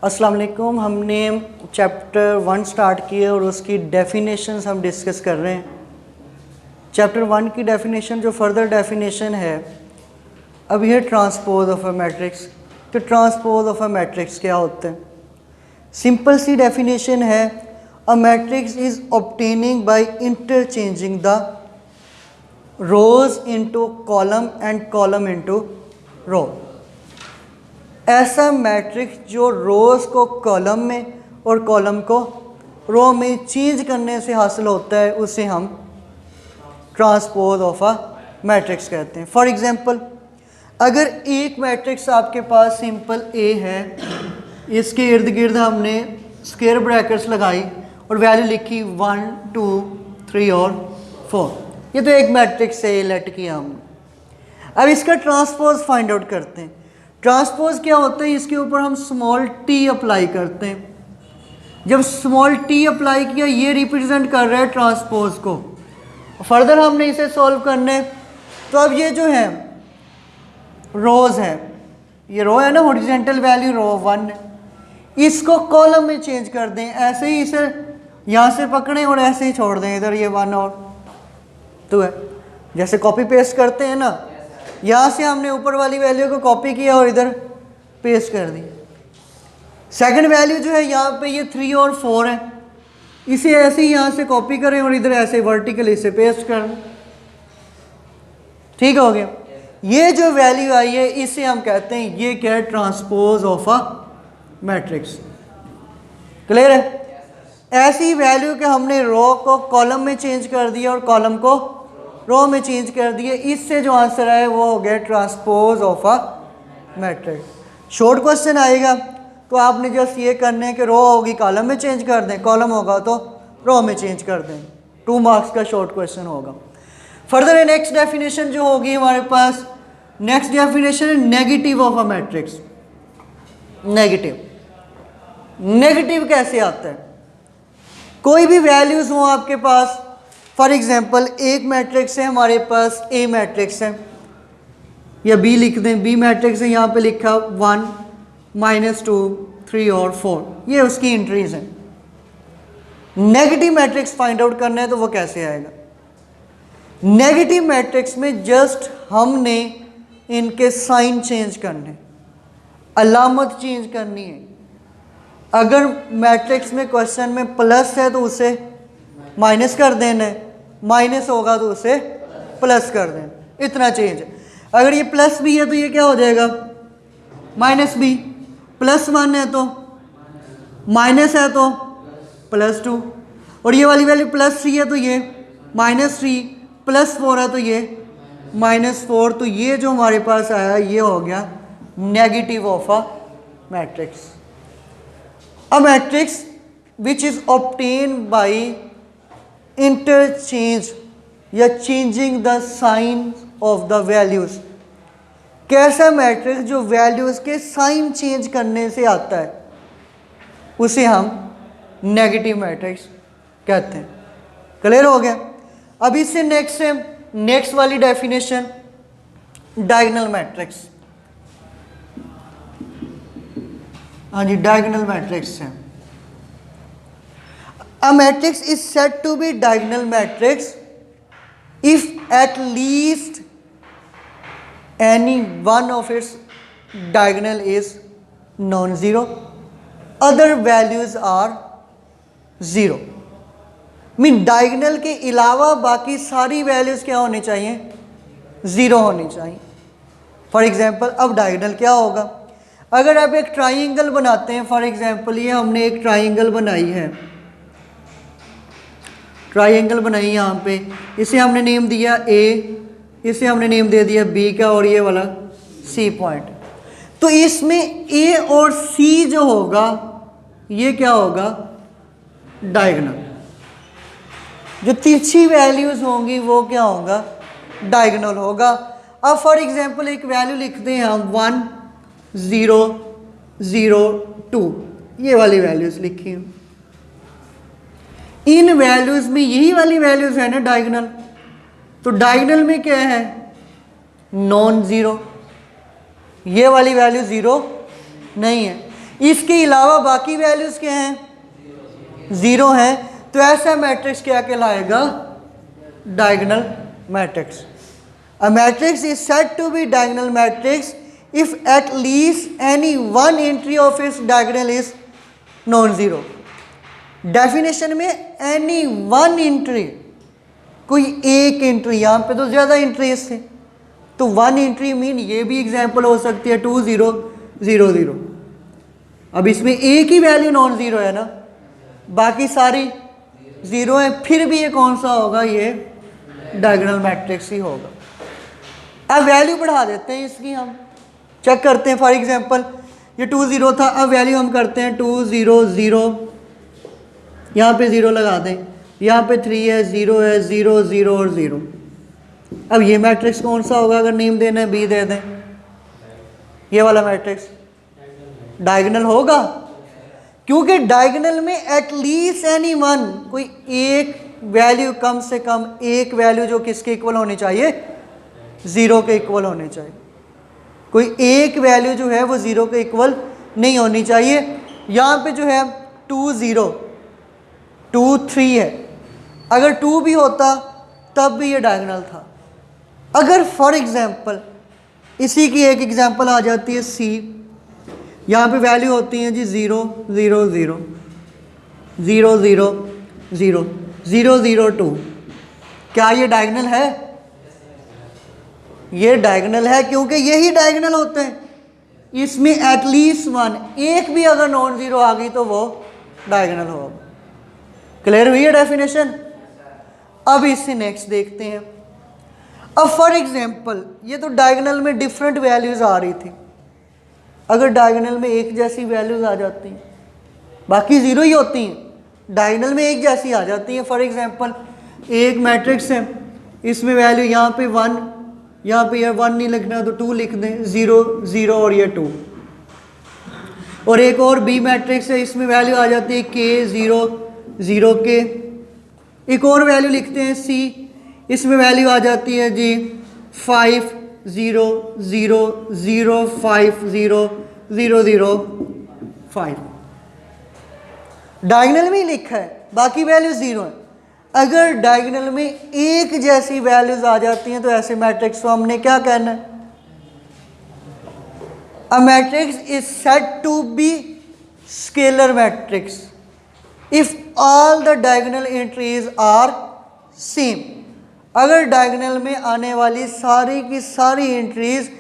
अस्सलाम वालेकुम। हमने चैप्टर 1 स्टार्ट किया और उसकी डेफिनेशंस हम डिस्कस कर रहे हैं। चैप्टर 1 की डेफिनेशन जो फर्दर डेफिनेशन है, अब ये ट्रांसपोज ऑफ अ मैट्रिक्स। तो ट्रांसपोज ऑफ अ मैट्रिक्स क्या होता है? सिंपल सी डेफिनेशन है, a matrix is obtaining by interchanging the rows into column and column into row. ऐसा मैट्रिक्स जो रोज़ को कॉलम में और कॉलम को रो में चेंज करने से हासिल होता है, उसे हम ट्रांसपोज ऑफ अ मैट्रिक्स कहते हैं। फॉर एग्जांपल, अगर एक मैट्रिक्स आपके पास सिंपल ए है, इसके इर्द गिर्द हमने स्क्वायर ब्रैकेट्स लगाई और वैल्यू लिखी 1 2 3 और 4, ये तो एक मैट्रिक्स है, लेट किया हमने। अब इसका ट्रांसपोज फाइंड आउट करते हैं। ट्रांसपोज क्या होता है? इसके ऊपर हम स्मॉल टी अप्लाई करते हैं। जब स्मॉल टी अप्लाई किया, ये रिप्रेजेंट कर रहा है ट्रांसपोज को। फर्दर हमने इसे सॉल्व करने, तो अब ये जो है रोज है, ये रो है ना, हॉरिजॉन्टल वैल्यू रो 1 है, इसको कॉलम में चेंज कर दें। ऐसे ही इसे यहाँ से पकड़ें और ऐसे ही छोड़ दें, इधर ये 1 और 2 है। जैसे कॉपी पेस्ट करते हैं ना, यहाँ से हमने ऊपर वाली वैल्यू को कॉपी किया और इधर पेस्ट कर दी। सेकंड वैल्यू जो है यहाँ पे ये 3 और 4 है, इसे ऐसे ही यहाँ से कॉपी करें और इधर ऐसे वर्टिकली इसे पेस्ट कर दें। ठीक हो गया। ये जो वैल्यू आई है, इसे हम कहते हैं, ये क्या है? Transpose of a matrix. Clear है? ऐसी वैल्यू के हमने रो को कॉलम में चेंज कर दिया और कॉलम को रो में चेंज कर दिए, इससे जो आंसर आए वो हो गया transpose of a matrix. Short question आएगा तो आपने जस्ट ये करने है कि रो होगी कॉलम में चेंज कर दें, कॉलम होगा तो रो में चेंज कर दें। 2 मार्क्स का शॉर्ट क्वेश्चन होगा। फर्दर नेक्स्ट डेफिनेशन जो होगी हमारे पास, नेक्स्ट डेफिनेशन है negative of a matrix. Negative कैसे आता है? कोई भी वैल्यूज हो आपके पास, फॉर एग्जाम्पल एक मैट्रिक्स है हमारे पास, ए मैट्रिक्स है या बी लिख दें, बी मैट्रिक्स है, यहाँ पे लिखा 1 -2 3 और 4, ये उसकी एंट्रीज हैं। नेगेटिव मैट्रिक्स फाइंड आउट करना है तो वो कैसे आएगा? नेगेटिव मैट्रिक्स में जस्ट हमने इनके साइन चेंज करने, अलामत चेंज करनी है। अगर मैट्रिक्स में क्वेश्चन में प्लस है तो उसे माइनस कर देना है, माइनस होगा तो उसे प्लस कर देना, इतना चेंज है। अगर ये प्लस बी है तो ये क्या हो जाएगा? Minus B. +1 है तो माइनस है तो +2, और ये वाली वैल्यू +3 है तो ये -3, +4 है तो ये -4। तो ये जो हमारे पास आया, ये हो गया negative of a matrix. A matrix which is obtain by interchange या changing the sign of the values. कैसा मैट्रिक्स जो वैल्यूज के साइन चेंज करने से आता है, उसे हम नेगेटिव मैट्रिक्स कहते हैं। क्लियर हो गया? अब इससे नेक्स्ट है, नेक्स्ट वाली डेफिनेशन डायगोनल मैट्रिक्स। हाँ जी, डायगोनल मैट्रिक्स है। A matrix is said to be diagonal matrix if at least any one of its diagonal is non-zero, other values are zero. Mean diagonal के अलावा बाकी सारी values क्या होनी चाहिए? ज़ीरो होनी चाहिए। फॉर एग्जांपल, अब डायगोनल क्या होगा? अगर आप एक ट्राइंगल बनाते हैं, फॉर एग्जांपल ये हमने एक ट्राइंगल बनाई है, ट्राइंगल बनाई यहाँ पे, इसे हमने नेम दिया ए, इसे हमने नेम दे दिया बी का, और ये वाला सी पॉइंट। तो इसमें ए और सी जो होगा, ये क्या होगा? डायगोनल। जो तिरछी वैल्यूज होंगी वो क्या होगा? डायगोनल होगा। अब फॉर एग्जांपल एक वैल्यू लिखते हैं हम 1 0 0 2, ये वाली वैल्यूज लिखी हैं। इन वैल्यूज में यही वाली वैल्यूज है ना डायगोनल, तो डायगोनल में क्या है? Non zero. ये वाली वैल्यू ज़ीरो नहीं है। इसके अलावा बाकी वैल्यूज़ क्या हैं, ज़ीरो हैं, तो ऐसा मैट्रिक्स क्या कहलाएगा, diagonal matrix. A matrix is said to be diagonal matrix if at least any one entry of its diagonal is non zero. Definition में एनी वन एंट्री, कोई एक एंट्री, यहाँ पे तो ज़्यादा एंट्रीज थे, तो वन एंट्री मीन ये भी एग्जांपल हो सकती है 2 0 0 0। अब इसमें एक ही वैल्यू नॉन ज़ीरो है ना, बाकी सारी ज़ीरो है, फिर भी ये कौन सा होगा, ये डायगोनल मैट्रिक्स ही होगा। अब वैल्यू बढ़ा देते हैं इसकी, हम चेक करते हैं। फॉर एग्जांपल ये 2 0 था, अब वैल्यू हम करते हैं 2 0 0, यहाँ पे 0 लगा दें, यहाँ पे 3 है, 0 है, 0 0 और 0। अब ये मैट्रिक्स कौन सा होगा, अगर नेम देना है बी दे दें, ये वाला मैट्रिक्स डायगोनल होगा, क्योंकि डायगोनल में एटलीस्ट एनी वन, कोई एक वैल्यू, कम से कम एक वैल्यू जो किसके इक्वल होनी चाहिए, ज़ीरो के इक्वल होने चाहिए। कोई एक वैल्यू जो है वो ज़ीरो के इक्वल नहीं होनी चाहिए। यहाँ पे जो है 2 0 2 3 है, अगर 2 भी होता तब भी ये डायगोनल था। अगर फॉर एग्जांपल इसी की एक एग्जांपल आ जाती है सी, यहाँ पे वैल्यू होती है जी 0 0 0 0 0 0 0 0 2, क्या ये डायगोनल है, ये डायगोनल है, क्योंकि यही डायगोनल होते हैं। इसमें एटलीस्ट वन, एक भी अगर नॉन ज़ीरो आ गई तो वो डायगोनल होगा। क्लियर हुई है डेफिनेशन। अब इससे नेक्स्ट देखते हैं। अब फॉर एग्जांपल ये तो डायगोनल में डिफरेंट वैल्यूज़ आ रही थी, अगर डायगोनल में एक जैसी वैल्यूज़ आ जाती हैं, बाकी ज़ीरो ही होती हैं, डायगोनल में एक जैसी आ जाती हैं। फॉर एग्जांपल एक मैट्रिक्स है, इसमें वैल्यू यहाँ पे 1, यहाँ पे ये 1 नहीं लिखना तो 2 लिख दें, 0 0 और ये 2। और एक और बी मैट्रिक्स है, इसमें वैल्यू आ जाती है k 0 0 के। एक और वैल्यू लिखते हैं सी, इसमें वैल्यू आ जाती है जी 5 0 0 0 5 0 0 0 5। डायगोनल में ही लिखा है, बाकी वैल्यू ज़ीरो है। अगर डायगोनल में एक जैसी वैल्यूज आ जाती हैं तो ऐसे मैट्रिक्स को हमने क्या कहना है, a matrix is said to be scalar matrix if all the diagonal entries are same. अगर डायगोनल में आने वाली सारी की सारी एंट्रीज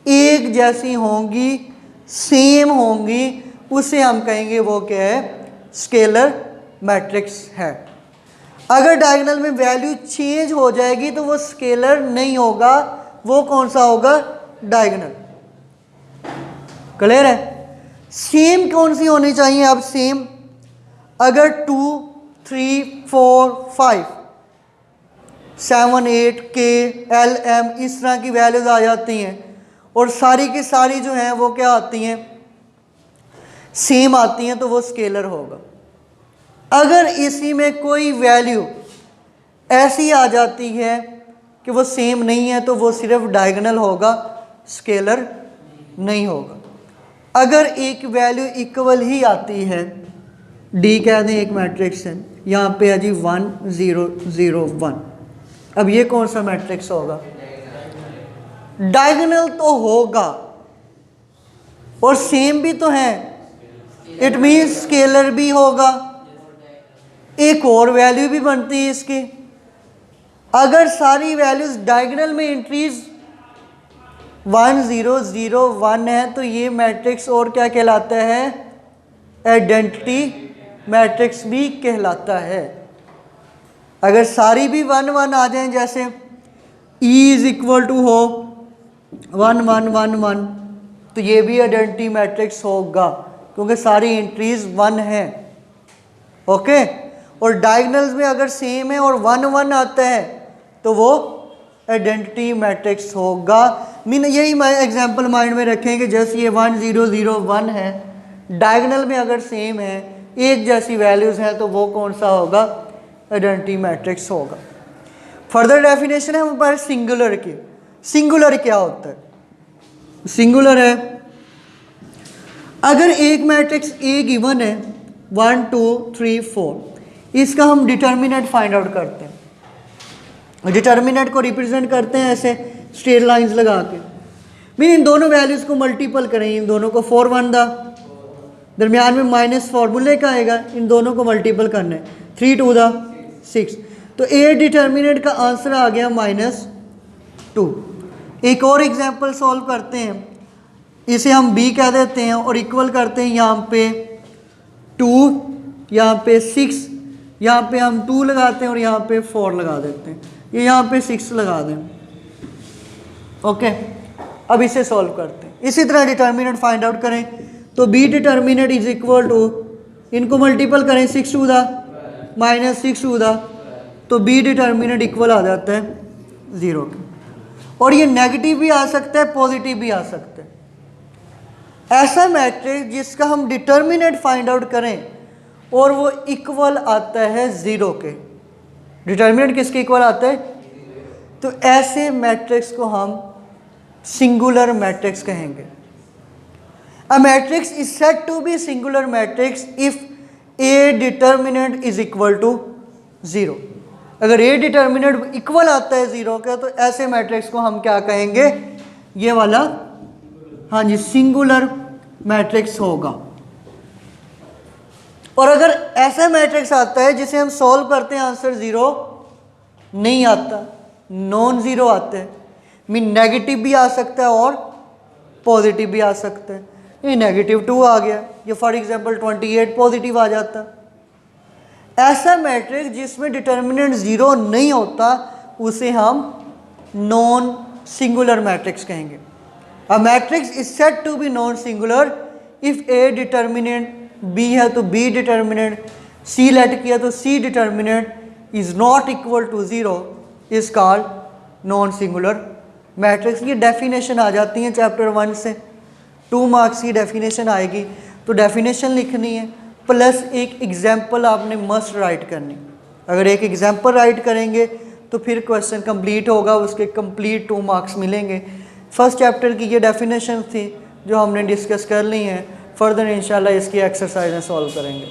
एक जैसी होंगी, सेम होंगी, उसे हम कहेंगे वो क्या है, स्केलर मैट्रिक्स है। अगर डायगोनल में वैल्यू चेंज हो जाएगी तो वो स्केलर नहीं होगा, वो कौन सा होगा, डायगोनल। क्लियर है। सेम कौन सी होनी चाहिए, अब सेम अगर 2 3 4 5 7 8 के एल एम इस तरह की वैल्यूज आ जाती हैं और सारी की सारी जो हैं वो क्या आती हैं, सेम आती हैं, तो वो स्केलर होगा। अगर इसी में कोई वैल्यू ऐसी आ जाती है कि वो सेम नहीं है तो वो सिर्फ डायगोनल होगा, स्केलर नहीं होगा। अगर एक वैल्यू इक्वल ही आती है, डी कह दें एक मैट्रिक्स है, यहाँ पे है जी 1 0 0 1, अब ये कौन सा मैट्रिक्स होगा, डायगोनल तो होगा और सेम भी तो है, इट मीन्स स्केलर भी होगा। एक और वैल्यू भी बनती है इसकी, अगर सारी वैल्यूज डायगोनल में एंट्रीज 1 0 0 1 है तो ये मैट्रिक्स और क्या कहलाता है, आइडेंटिटी मैट्रिक्स भी कहलाता है। अगर सारी भी 1 1 आ जाएं, जैसे E इज इक्वल टू हो 1 1 1 1, तो ये भी आइडेंटिटी मैट्रिक्स होगा क्योंकि सारी एंट्रीज 1 है। ओके। और डायगोनल्स में अगर सेम है और 1 1 आता है तो वो आइडेंटिटी मैट्रिक्स होगा। मीन यही एग्जांपल माइंड में रखेंगे, जैसे ये 1 0 0 1 है, डायगोनल में अगर सेम है, एक जैसी वैल्यूज हैं, तो वो कौन सा होगा, आइडेंटिटी मैट्रिक्स होगा। फर्दर डेफिनेशन है हमारे पास सिंगुलर की। सिंगुलर क्या होता है, सिंगुलर है अगर एक मैट्रिक्स ए गिवन है 1 2 3 4, इसका हम डिटर्मिनेंट फाइंड आउट करते हैं। डिटर्मिनेंट को रिप्रेजेंट करते हैं ऐसे स्ट्रेट लाइंस लगा के, मीन इन दोनों वैल्यूज़ को मल्टीपल करें, इन दोनों को 4 1 दा, दरमियान में माइनस फॉर्मूले का आएगा, इन दोनों को मल्टीपल करना है, 3 2 दा 6, तो ए डिटर्मिनेंट का आंसर आ गया -2। एक और एग्जांपल सॉल्व करते हैं, इसे हम b कह देते हैं और इक्वल करते हैं यहाँ पे 2, यहाँ पे 6, यहाँ पे हम 2 लगाते हैं और यहाँ पे 4 लगा देते हैं, ये यहाँ पे 6 लगा दें। ओके, अब इसे सॉल्व करते हैं। इसी तरह डिटर्मिनेंट फाइंड आउट करें, तो b determinant is equal to, इनको मल्टीपल करें 6 2 दा -6 2 दा, तो b डिटर्मिनेंट इक्वल आ जाता है 0 के। और ये नेगेटिव भी आ सकता है, पॉजिटिव भी आ सकता है। ऐसा मैट्रिक्स जिसका हम डिटर्मिनेंट फाइंड आउट करें और वो इक्वल आता है 0 के, डिटर्मिनेंट किसके इक्वल आता है, तो ऐसे मैट्रिक्स को हम सिंगुलर मैट्रिक्स कहेंगे। A matrix is said to be singular matrix if A determinant is equal to 0। अगर ए डिटर्मिनेंट इक्वल आता है 0 का, तो ऐसे मैट्रिक्स को हम क्या कहेंगे, ये वाला, हाँ जी, सिंगुलर मैट्रिक्स होगा। और अगर ऐसा मैट्रिक्स आता है जिसे हम सॉल्व करते हैं आंसर 0 नहीं आता, नॉन ज़ीरो आते हैं, मीन नेगेटिव भी आ सकता है और पॉजिटिव भी आ सकता है। ये -2 आ गया, ये फॉर एग्जांपल 28 पॉजिटिव आ जाता। ऐसा मैट्रिक्स जिसमें डिटर्मिनेंट 0 नहीं होता उसे हम नॉन सिंगुलर मैट्रिक्स कहेंगे। A matrix is said to be non singular if A determinant b है तो b डिटर्मिनेंट, c लेट किया तो c determinant is not equal to 0 is called non singular matrix. ये डेफिनेशन आ जाती हैं chapter 1 से, 2 मार्क्स की डेफिनेशन आएगी, तो डेफिनेशन लिखनी है प्लस एक एग्जाम्पल आपने मस्ट राइट करनी। अगर एक एग्जाम्पल राइट करेंगे तो फिर क्वेश्चन कंप्लीट होगा, उसके कंप्लीट 2 मार्क्स मिलेंगे। फर्स्ट चैप्टर की ये डेफिनेशन थी जो हमने डिस्कस कर ली हैं, फर्दर इंशाल्लाह इसकी एक्सरसाइजें सॉल्व करेंगे।